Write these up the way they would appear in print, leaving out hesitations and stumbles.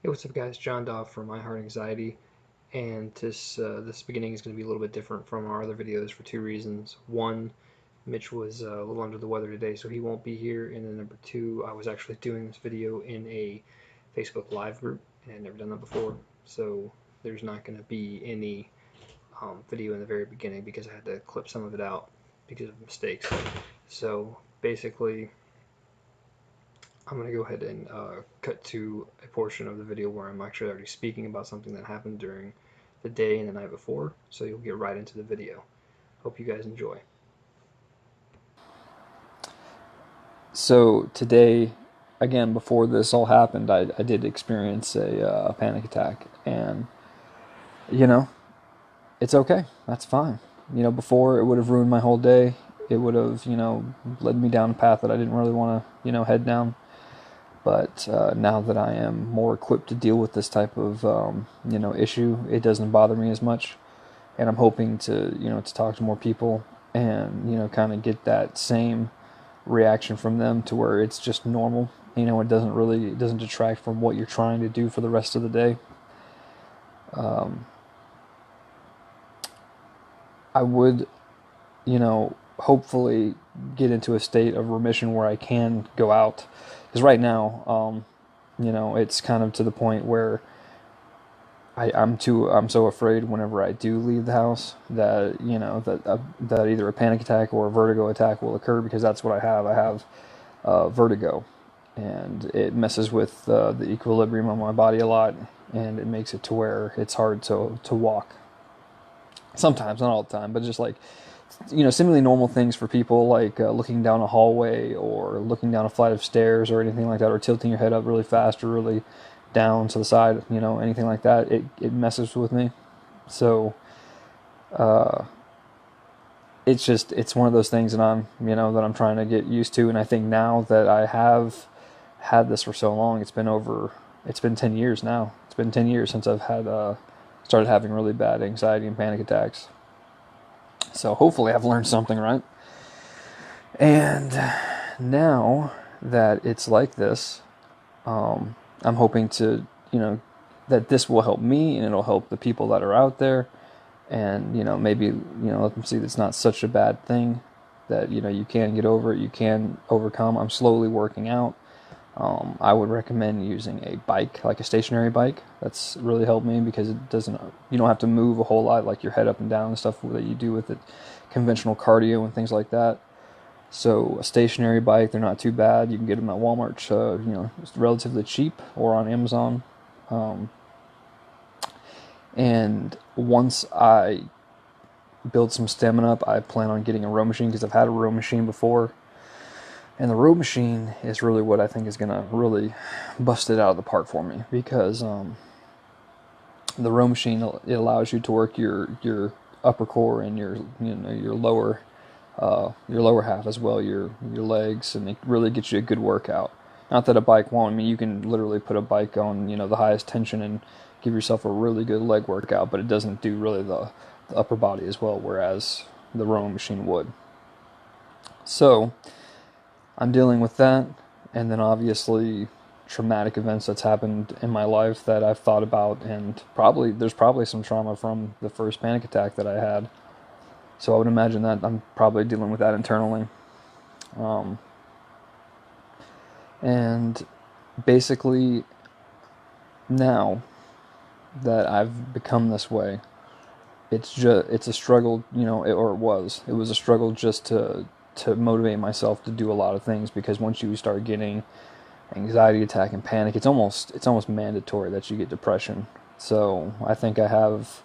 Hey, what's up, guys? John Dove from iHeartAnxiety, and this beginning is going to be a little bit different from our other videos for two reasons. One, Mitch was a little under the weather today, so he won't be here. And then number two, I was actually doing this video in a Facebook Live group, and I'd never done that before, so there's not going to be any video in the very beginning because I had to clip some of it out because of mistakes. So basically, I'm going to go ahead and cut to a portion of the video where I'm actually already speaking about something that happened during the day and the night before, so you'll get right into the video. Hope you guys enjoy. So today, again, before this all happened, I did experience a panic attack, and you know, it's okay. That's fine. Before it would have ruined my whole day. It would have, led me down a path that I didn't really want to, head down. But now that I am more equipped to deal with this type of, issue, it doesn't bother me as much. And I'm hoping to talk to more people and, kind of get that same reaction from them to where it's just normal. It doesn't detract from what you're trying to do for the rest of the day. I would, hopefully get into a state of remission where I can go out. Because right now, it's kind of to the point where I'm so afraid whenever I do leave the house that that either a panic attack or a vertigo attack will occur, because that's what I have. I have vertigo, and it messes with the equilibrium of my body a lot, and it makes it to where it's hard to walk. Sometimes, not all the time, but just like seemingly normal things for people, like looking down a hallway or looking down a flight of stairs or anything like that, or tilting your head up really fast or really down to the side, anything like that, it messes with me. So it's one of those things that I'm trying to get used to. And I think now that I have had this for so long, it's been 10 years now. It's been 10 years since I've had started having really bad anxiety and panic attacks. So hopefully I've learned something, right? And now that it's like this, I'm hoping to, that this will help me and it'll help the people that are out there. And, maybe, let them see that it's not such a bad thing, that, you can get over it, you can overcome. I'm slowly working out. I would recommend using a bike, like a stationary bike. That's really helped me because you don't have to move a whole lot, like your head up and down and stuff that you do with it, conventional cardio and things like that. So a stationary bike, they're not too bad. You can get them at Walmart, it's relatively cheap, or on Amazon. And once I build some stamina up, I plan on getting a row machine, because I've had a row machine before. And the row machine is really what I think is going to really bust it out of the park for me, because the row machine, it allows you to work your upper core and your lower half as well, your legs, and it really gets you a good workout. Not that a bike won't. I mean, you can literally put a bike on the highest tension and give yourself a really good leg workout, but it doesn't do really the upper body as well, whereas the rowing machine would. So I'm dealing with that, and then obviously traumatic events that's happened in my life that I've thought about, and there's probably some trauma from the first panic attack that I had. So I would imagine that I'm probably dealing with that internally. And basically, now that I've become this way, it's a struggle, or it was a struggle just to motivate myself to do a lot of things, because once you start getting anxiety attack and panic, it's almost mandatory that you get depression. So I think I have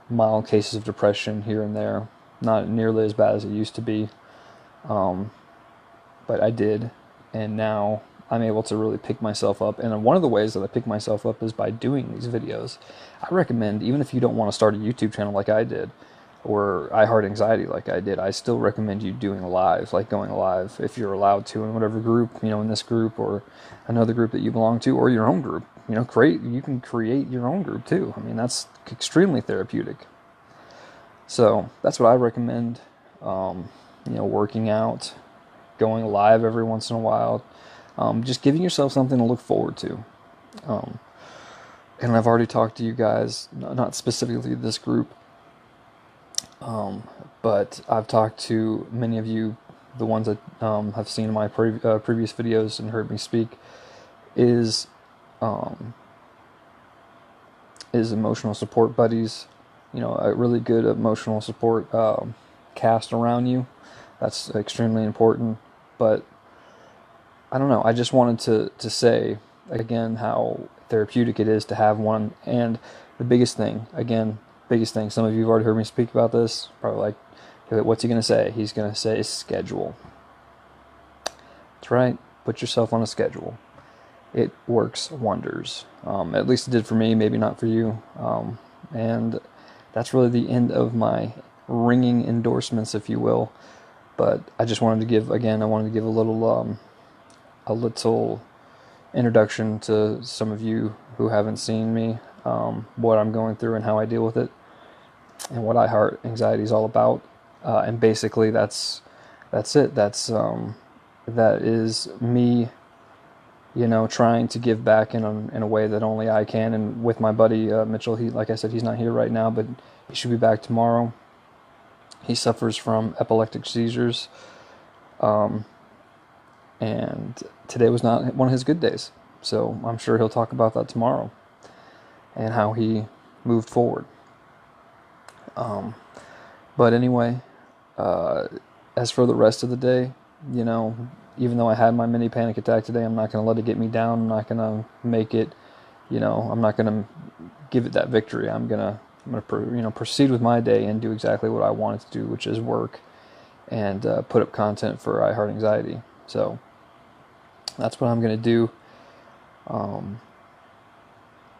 mild cases of depression here and there, not nearly as bad as it used to be, but I did, and now I'm able to really pick myself up. And one of the ways that I pick myself up is by doing these videos. I recommend, even if you don't want to start a YouTube channel like I did, or iHeartAnxiety like I did, I still recommend you doing live, like going live if you're allowed to, in whatever group, in this group or another group that you belong to, or your own group. You can create your own group too. I mean, that's extremely therapeutic. So that's what I recommend. Working out, going live every once in a while, just giving yourself something to look forward to. And I've already talked to you guys, not specifically this group, but I've talked to many of you, the ones that have seen my previous videos and heard me speak, is um, is emotional support buddies. A really good emotional support cast around you. That's extremely important. But I don't know. I just wanted to say again how therapeutic it is to have one. And the biggest thing, again, biggest thing. Some of you have already heard me speak about this. Probably like, what's he going to say? He's going to say schedule. That's right. Put yourself on a schedule. It works wonders. At least it did for me. Maybe not for you. And that's really the end of my ringing endorsements, if you will. But I just wanted to give a little introduction to some of you who haven't seen me, what I'm going through and how I deal with it, and what iHeartAnxiety is all about. And basically, that's it. That is me, trying to give back in a way that only I can. And with my buddy Mitchell, like I said, he's not here right now, but he should be back tomorrow. He suffers from epileptic seizures, and today was not one of his good days. So I'm sure he'll talk about that tomorrow and how he moved forward. But anyway, as for the rest of the day, even though I had my mini panic attack today, I'm not going to let it get me down. I'm not going to make it, I'm not going to give it that victory. I'm going to proceed with my day and do exactly what I wanted to do, which is work and put up content for iHeartAnxiety. So that's what I'm going to do.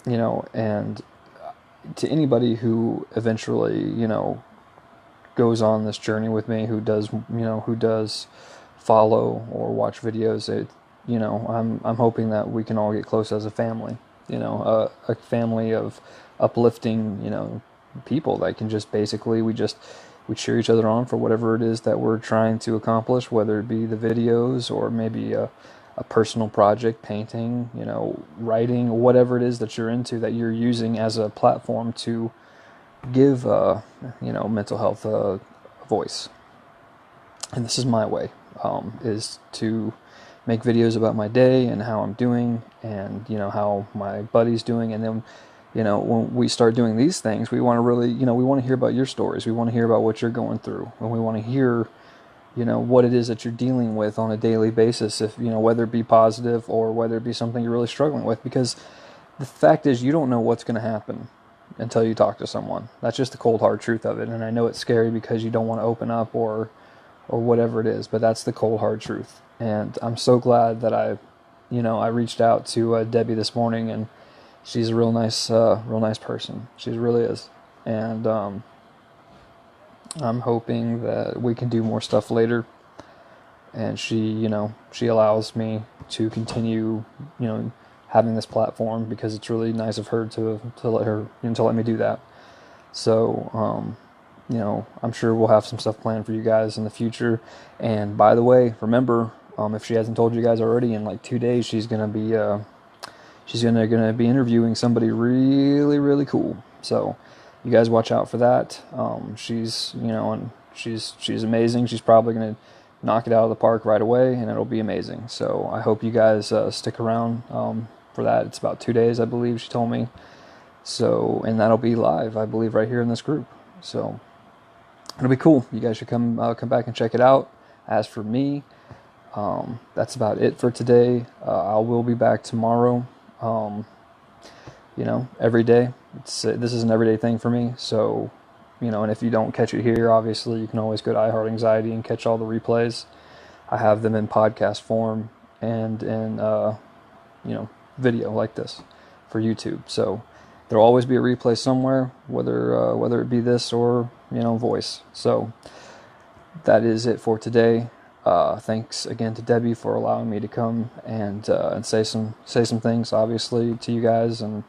And to anybody who eventually, goes on this journey with me, who does follow or watch videos, I'm hoping that we can all get close as a family, a family of uplifting, people that can just basically, we cheer each other on for whatever it is that we're trying to accomplish, whether it be the videos or maybe a personal project, painting, writing, whatever it is that you're into, that you're using as a platform to give, mental health a voice. And this is my way, is to make videos about my day and how I'm doing and, how my buddy's doing. And then, when we start doing these things, we want to really, we want to hear about your stories. We want to hear about what you're going through. And we want to hear, what it is that you're dealing with on a daily basis, if, whether it be positive or whether it be something you're really struggling with. Because the fact is, you don't know what's going to happen until you talk to someone. That's just the cold hard truth of it. And I know it's scary because you don't want to open up or whatever it is, but that's the cold hard truth. And I'm so glad that I reached out to Debbie this morning, and she's a real nice person. She really is. And I'm hoping that we can do more stuff later. And she allows me to continue, having this platform, because it's really nice of her to let me do that. So, I'm sure we'll have some stuff planned for you guys in the future. And by the way, remember, if she hasn't told you guys already, in like 2 days she's gonna be interviewing somebody really, really cool. So you guys watch out for that. She's amazing. She's probably gonna knock it out of the park right away, and it'll be amazing. So I hope you guys stick around for that. It's about 2 days, I believe she told me. So, and that'll be live, I believe, right here in this group. So it'll be cool. You guys should come back and check it out. As for me, that's about it for today. I will be back tomorrow. Every day. This is an everyday thing for me. So, and if you don't catch it here, obviously you can always go to iHeartAnxiety and catch all the replays. I have them in podcast form and in video like this for YouTube. So there'll always be a replay somewhere, whether it be this or voice. So that is it for today. Thanks again to Debbie for allowing me to come and say some things, obviously, to you guys, and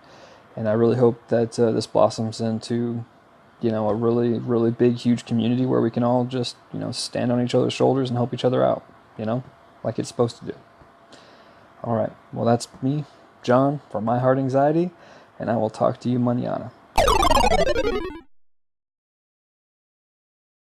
I really hope that this blossoms into a really, really big, huge community where we can all just stand on each other's shoulders and help each other out, like it's supposed to do. All right, well, that's me, John, from iHeartAnxiety, and I will talk to you mañana.